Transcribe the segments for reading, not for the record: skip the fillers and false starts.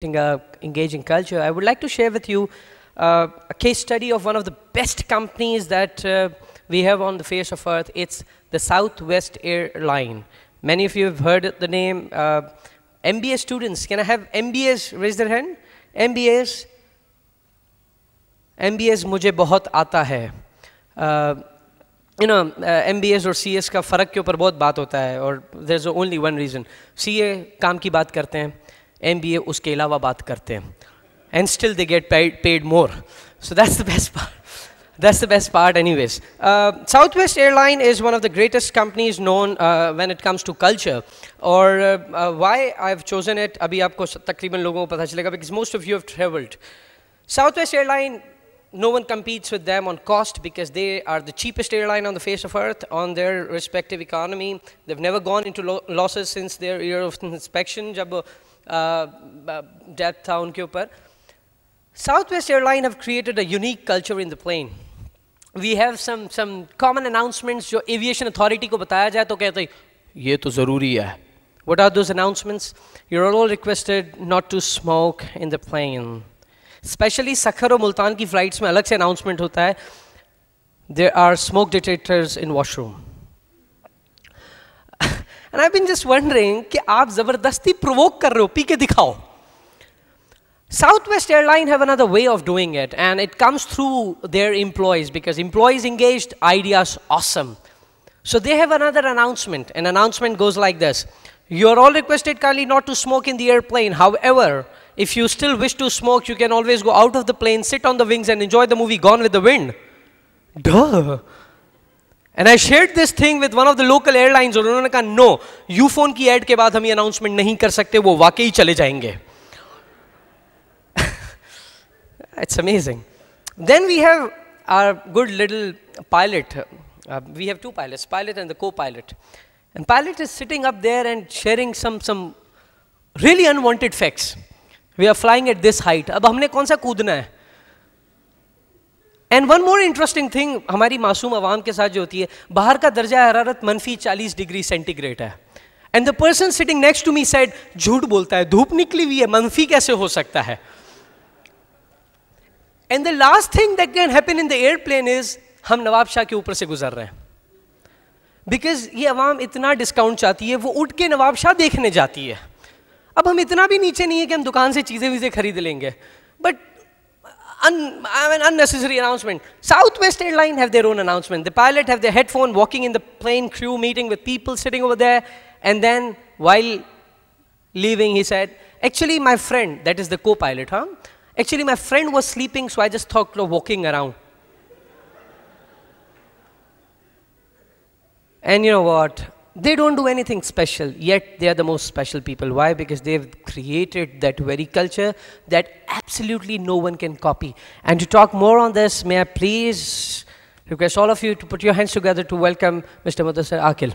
engaging culture, I would like to share with you a case study of one of the best companies that we have on the face of earth. It's the Southwest Airline. Many of you have heard the name. MBA students, can I have MBAs raise their hand? MBAs? MBAs मुझे बहुत आता है. MBAs और CS का फ़र्क के ऊपर बहुत बात होता है और there's only one reason. CA काम की बात करते हैं, MBA उसके अलावा बात करते हैं, and still they get paid more. So that's the best part. That's the best part anyways. Southwest Airline is one of the greatest companies known when it comes to culture. Or why I've chosen it, अभी आपको तकरीबन लोगों को पता चलेगा, because most of you have traveled. Southwest Airline, no one competes with them on cost because they are the cheapest airline on the face of earth on their respective economy. They've never gone into losses since their year of inspection, जब death था उनके ऊपर. Southwest Airline have created a unique culture in the plane. We have some common announcements जो aviation authority को बताया जाए तो कहते हैं ये तो ज़रूरी है. What are those announcements? You're all requested not to smoke in the plane. Especially Sukkur और मुल्तान की flights में अलग से announcement होता है. There are smoke detectors in washroom. And I've been just wondering कि आप ज़बरदस्ती provoke कर रहे हो, पी के दिखाओ. Southwest Airline have another way of doing it, and it comes through their employees, because employees engaged, ideas awesome. So they have another announcement. An announcement goes like this: you're all requested kindly not to smoke in the airplane. However, if you still wish to smoke, you can always go out of the plane, sit on the wings, and enjoy the movie Gone with the Wind. Duh. And I shared this thing with one of the local airlines, और उन्होंने कहा no, U-phone की ad के बाद हम ये announcement नहीं कर सकते, वो वाकई चले जाएंगे. It's amazing. Then we have our good little pilot. We have two pilots, pilot and the co-pilot. And pilot is sitting up there and sharing some really unwanted facts. We are flying at this height. अब हमने कौन सा कूदना है? And one more interesting thing हमारी मासूम आवाम के साथ जो होती है, बाहर का दर्जा हरारत -40 डिग्री सेंटीग्रेड है. And the person sitting next to me said, झूठ बोलता है, धूप निकली हुई है, मनफी कैसे हो सकता है? And the last thing that can happen in the airplane is हम नवाब शाह के ऊपर से गुजर रहे हैं. Because ये आवाम इतना डिस्काउंट चाहती है, वो उठ के नवाब शाह देखने जाती है. अब हम इतना भी नीचे नहीं है कि हम दुकान से चीज़ें वीज़ें खरीद लेंगे. But unnecessary announcement. Southwest Airline have their own announcement. The pilot have their headphone, walking in the plane crew meeting with people sitting over there, and then while leaving he said, actually my friend, that is the co-pilot, actually my friend was sleeping, so I just thought of walking around. And you know what? They don't do anything special, yet they are the most special people. Why? Because they've created that very culture that absolutely no one can copy. And to talk more on this, may I please request all of you to put your hands together to welcome Mr. Mudassar Aqil.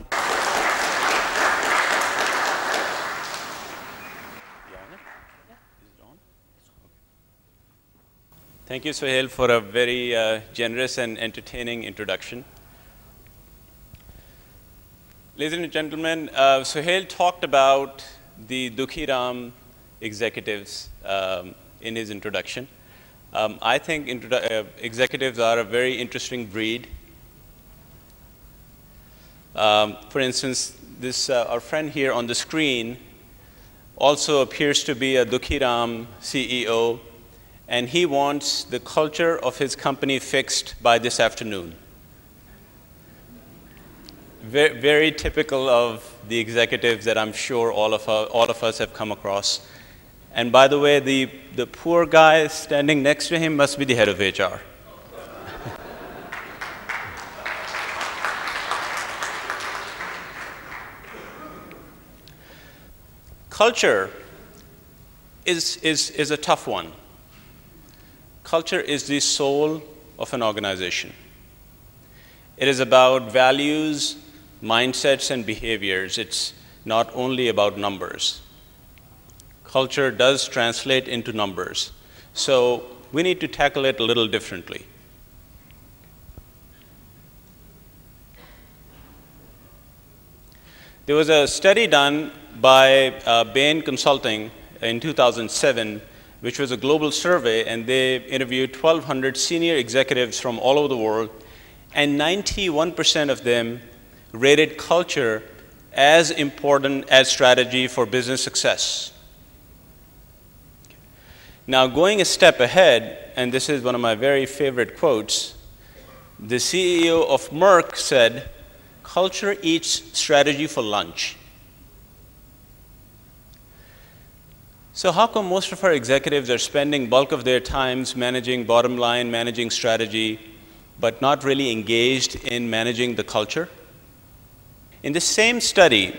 Thank you, Suhail, for a very generous and entertaining introduction. Ladies and gentlemen, Suhail talked about the Dukhi Ram executives in his introduction. I think executives are a very interesting breed. For instance, this our friend here on the screen also appears to be a Dukhi Ram CEO, and he wants the culture of his company fixed by this afternoon. Very typical of the executives that I'm sure all of us have come across. And by the way, the poor guy standing next to him must be the head of HR. Culture is a tough one. Culture is the soul of an organization. It is about values, mindsets, and behaviors. It's not only about numbers. Culture does translate into numbers. So we need to tackle it a little differently. There was a study done by Bain Consulting in 2007, which was a global survey, and they interviewed 1,200 senior executives from all over the world, and 91% of them rated culture as important as strategy for business success. Now, going a step ahead, and this is one of my very favorite quotes, the CEO of Merck said, "Culture eats strategy for lunch." So how come most of our executives are spending bulk of their times managing bottom line, managing strategy, but not really engaged in managing the culture? In the same study,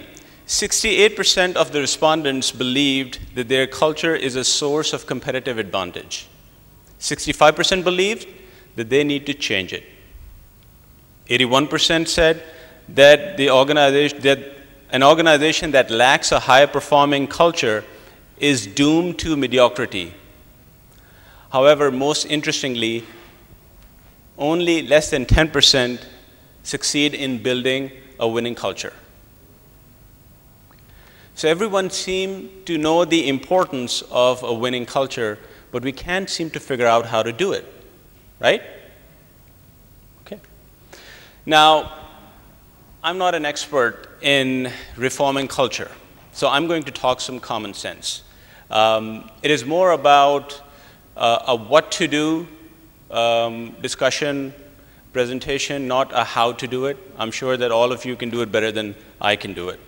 68% of the respondents believed that their culture is a source of competitive advantage. 65% believed that they need to change it. 81% said that an organization that lacks a high-performing culture is doomed to mediocrity. However, most interestingly, only less than 10% succeed in building a winning culture. So everyone seems to know the importance of a winning culture, but we can't seem to figure out how to do it, right? Okay. Now, I'm not an expert in reforming culture, so I'm going to talk some common sense. It is more about a what to do discussion, presentation, not a how to do it. I'm sure that all of you can do it better than I can do it.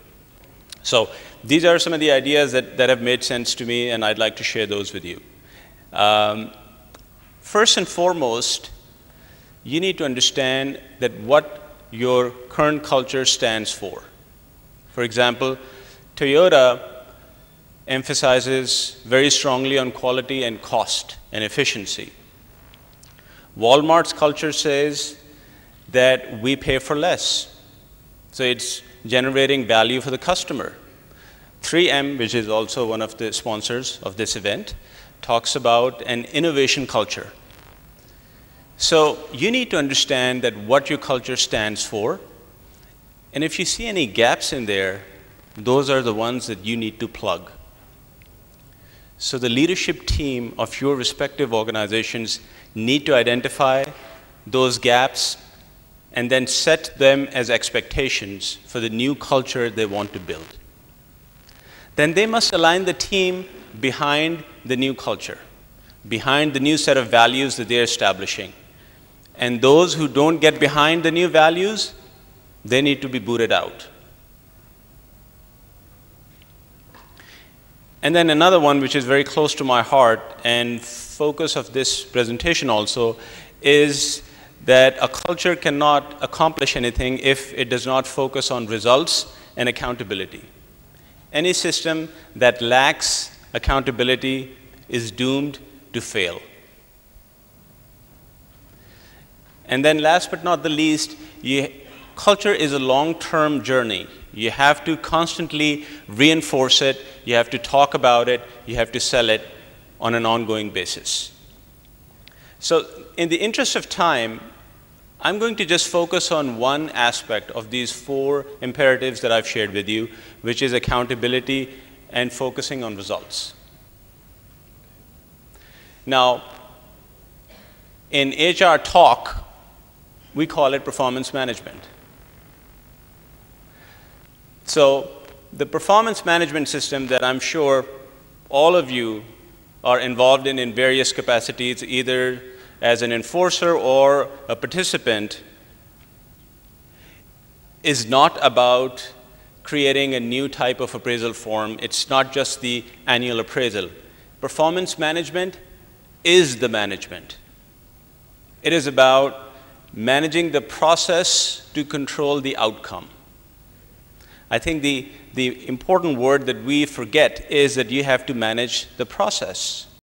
So these are some of the ideas that have made sense to me, and I'd like to share those with you. First and foremost, you need to understand that what your current culture stands for. For example, Toyota emphasizes very strongly on quality and cost and efficiency. Walmart's culture says that we pay for less. So it's generating value for the customer. 3M, which is also one of the sponsors of this event, talks about an innovation culture. So you need to understand that what your culture stands for, and if you see any gaps in there, those are the ones that you need to plug. So the leadership team of your respective organizations need to identify those gaps and then set them as expectations for the new culture they want to build. Then they must align the team behind the new culture, behind the new set of values that they're establishing. And those who don't get behind the new values, they need to be booted out. And then another one which is very close to my heart and focus of this presentation also is that a culture cannot accomplish anything if it does not focus on results and accountability. Any system that lacks accountability is doomed to fail. And then last but not the least, culture is a long-term journey. You have to constantly reinforce it, you have to talk about it, you have to sell it on an ongoing basis. So in the interest of time, I'm going to just focus on one aspect of these 4 imperatives that I've shared with you, which is accountability and focusing on results. Now, in HR talk, we call it performance management. So the performance management system that I'm sure all of you are involved in various capacities, either as an enforcer or a participant, is not about creating a new type of appraisal form. It's not just the annual appraisal. Performance management is the management. It is about managing the process to control the outcome. I think the important word that we forget is that you have to manage the process.